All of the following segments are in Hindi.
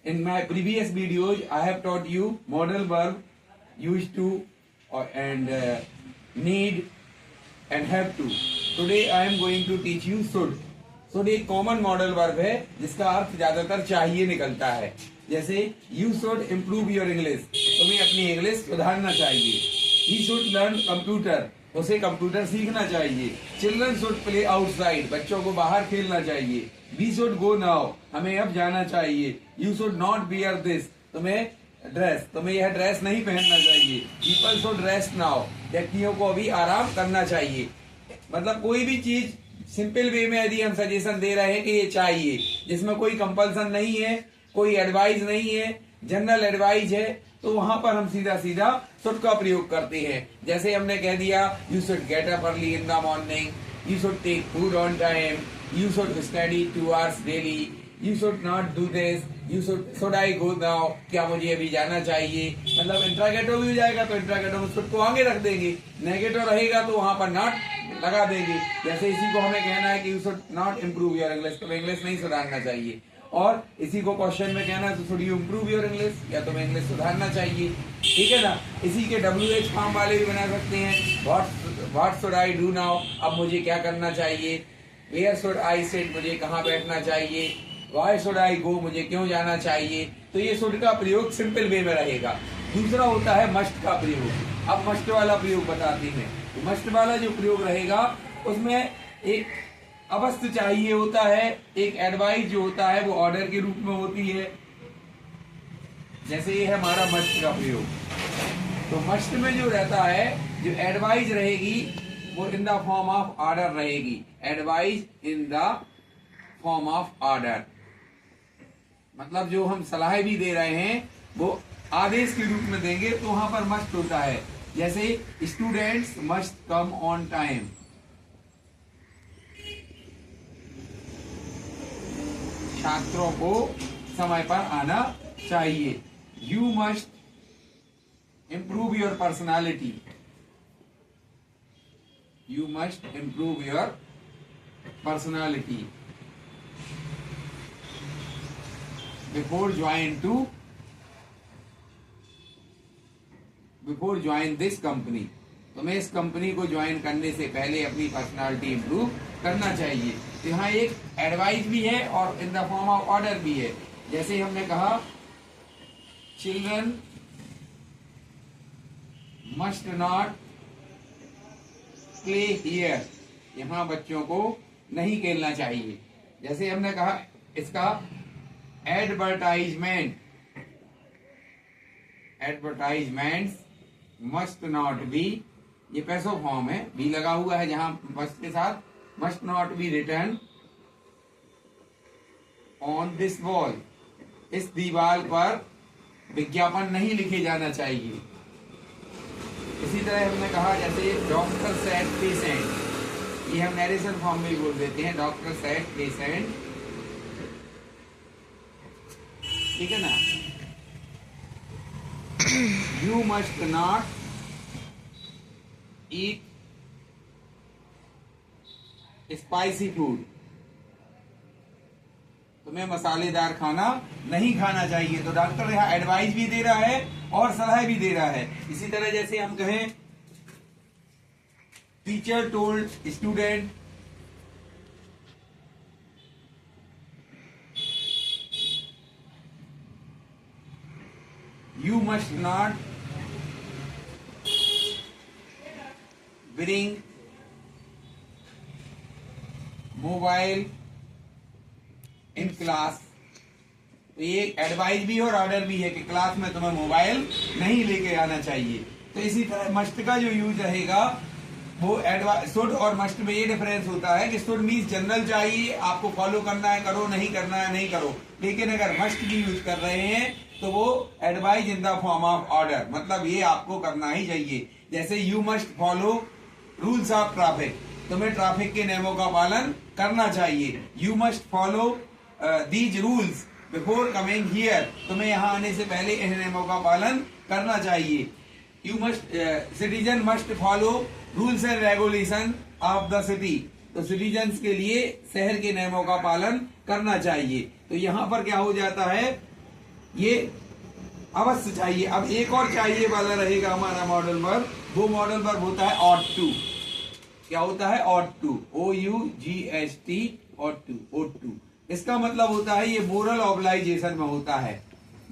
In my previous videos, I have taught you modal verb, used to, and need, and have to. Today I am going to teach you should. should एक कॉमन मॉडल वर्ब है जिसका अर्थ ज्यादातर चाहिए निकलता है। जैसे you should improve your English, तुम्हें अपनी इंग्लिश सुधारना चाहिए। He should learn computer, उसे कंप्यूटर सीखना चाहिए। Children should play outside, बच्चों को बाहर खेलना चाहिए। We should go now, हमें अब जाना चाहिए। You should not wear this, तुम्हें यह ड्रेस नहीं पहनना चाहिए। People should rest now, व्यक्तियों को अभी आराम करना चाहिए। मतलब कोई भी चीज सिंपल वे में यदि हम सजेशन दे रहे हैं कि ये चाहिए, जिसमें कोई कंपल्सन नहीं है, कोई एडवाइस नहीं है, जनरल एडवाइस है, तो वहां पर हम सीधा सीधा शुड का प्रयोग करते हैं। जैसे हमने कह दिया you should get up early in the morning, you should take food on time, you should study 2 hours daily, you should not do this, you should I go now, क्या मुझे अभी जाना चाहिए। मतलब इंट्रागेटिव भी हो जाएगा तो इंट्रागेटिव में शुड को आगे रख देंगे, नेगेटिव रहेगा तो वहां पर नॉट लगा देंगे। जैसे इसी को हमें कहना है कि you should not improve your English, तो इंग्लिश नहीं सुधारना चाहिए। और इसी को क्वेश्चन में कहना है तो should you improve your English, या तुम्हें इंग्लिश सुधारना चाहिए। ठीक है ना। इसी के WH फॉर्म वाले भी बना सकते हैं। What should I do now, अब मुझे क्या करना चाहिए। वेयर शुड आई सिट, मुझे कहाँ बैठना चाहिए। व्हाई शुड आई गो, मुझे क्यों जाना चाहिए। तो ये शुड का प्रयोग सिंपल वे में रहेगा। दूसरा होता है मस्ट का प्रयोग। अब मस्ट वाला प्रयोग बताते हैं। तो मस्ट वाला जो प्रयोग रहेगा उसमें एक अवश्य चाहिए होता है, एक एडवाइस जो होता है वो ऑर्डर के रूप में होती है। जैसे ये है हमारा मस्ट का प्रयोग। तो मस्ट में जो रहता है, जो एडवाइस रहेगी वो in the form of order रहेगी। Advice in the form of order, मतलब जो हम सलाह भी दे रहे हैं वो आदेश के रूप में देंगे, तो वहां पर मस्ट होता है। जैसे students must come on time, छात्रों को समय पर आना चाहिए। You must improve your personality, you must improve your personality before join this company, तुम्हें इस कंपनी को ज्वाइन करने से पहले अपनी पर्सनालिटी इंप्रूव करना चाहिए। तो यहाँ एक एडवाइस भी है और इन द फॉर्म ऑफ ऑर्डर भी है। जैसे हमने कहा children must not play here, यहाँ बच्चों को नहीं खेलना चाहिए। जैसे हमने कहा इसका एडवर्टाइजमेंट्स मस्ट नॉट बी, ये पैसो फॉर्म है, भी लगा हुआ है जहां मस्ट के साथ, must not be return on this wall, इस दीवार पर विज्ञापन नहीं लिखे जाना चाहिए। इसी तरह हमने कहा जैसे डॉक्टर सेड पेशेंट, ये हम नरेशन फॉर्म में बोल देते हैं, डॉक्टर सेड पेशेंट। ठीक है ना। You must not eat spicy food, तुम्हें मसालेदार खाना नहीं खाना चाहिए। तो डॉक्टर यहाँ एडवाइस भी दे रहा है और सलाह भी दे रहा है। इसी तरह जैसे हम कहें teacher told student you must not bring mobile in class, तो ये एडवाइस भी और ऑर्डर भी है कि क्लास में तुम्हें मोबाइल नहीं लेके आना चाहिए। तो इसी तरह मस्ट का जो यूज रहेगा वो शुड और मस्ट में ये डिफरेंस होता है कि शुड मीन्स जनरल चाहिए, आपको फॉलो करना है करो, नहीं करना है नहीं करो। लेकिन अगर मस्ट की यूज कर रहे हैं तो वो advice in the form of order, मतलब ये आपको करना ही चाहिए। जैसे you must follow rules of traffic, तुम्हें ट्रैफिक के नियमों का पालन करना चाहिए। You must follow these rules before coming here, तुम्हें यहाँ आने से पहले इन नियमों का पालन करना चाहिए। You must citizen must follow rules and regulation of the city, तो सिटीजन्स के लिए शहर के नियमों का पालन करना चाहिए। तो यहाँ पर क्या हो जाता है ये अवश्य चाहिए। अब एक और चाहिए वाला रहेगा हमारा मॉडल वर्ब, वो मॉडल वर्ब होता है ought to। क्या होता है? ought to, OUGHT, ought to। इसका मतलब होता है ये मोरल ऑब्लाइजेशन में होता है।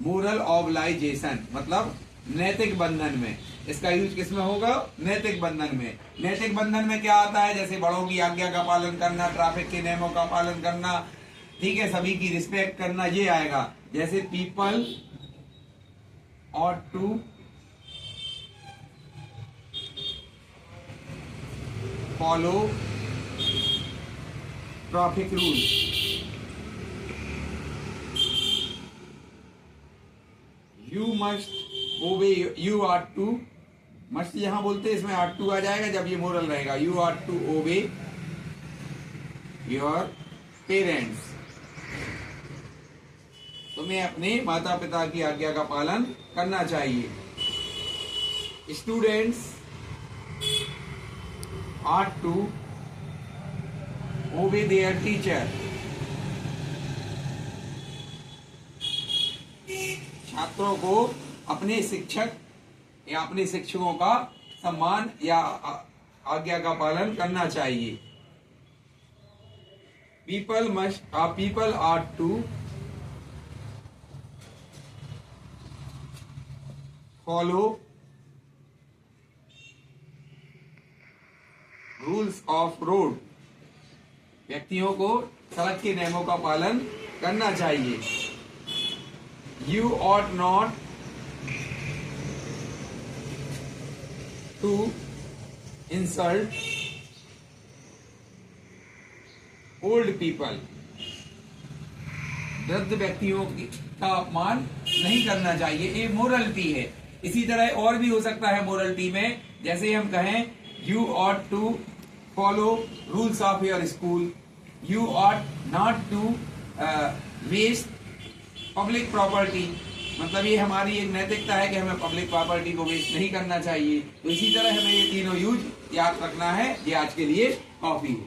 मोरल ऑब्लाइजेशन मतलब नैतिक बंधन में। इसका यूज किस में होगा? नैतिक बंधन में। नैतिक बंधन में क्या आता है? जैसे बड़ों की आज्ञा का पालन करना, ट्रैफिक के नियमों का पालन करना, ठीक है, सभी की रिस्पेक्ट करना, ये आएगा। जैसे people ought to follow traffic rules। You must obey, you ought to, must यहां बोलते हैं, इसमें ought to आ जाएगा जब ये मोरल रहेगा। You ought to obey your parents। तुम्हें अपने माता पिता की आज्ञा का पालन करना चाहिए। Students ought to obey their teacher। छात्रों को अपने शिक्षक या अपने शिक्षकों का सम्मान या आज्ञा का पालन करना चाहिए। people ought to follow rules of road. व्यक्तियों को सड़क के नियमों का पालन करना चाहिए। You ought not to insult old people। वृद्ध व्यक्तियों का अपमान नहीं करना चाहिए, ये मोरलिटी है। इसी तरह और भी हो सकता है मोरलिटी में, जैसे हम कहें you ought to follow rules of your school। you ought not to waste public property। मतलब ये हमारी एक नैतिकता है कि हमें पब्लिक प्रॉपर्टी को वेस्ट नहीं करना चाहिए। तो इसी तरह हमें ये तीनों यूज याद रखना है। ये आज के लिए काफी है।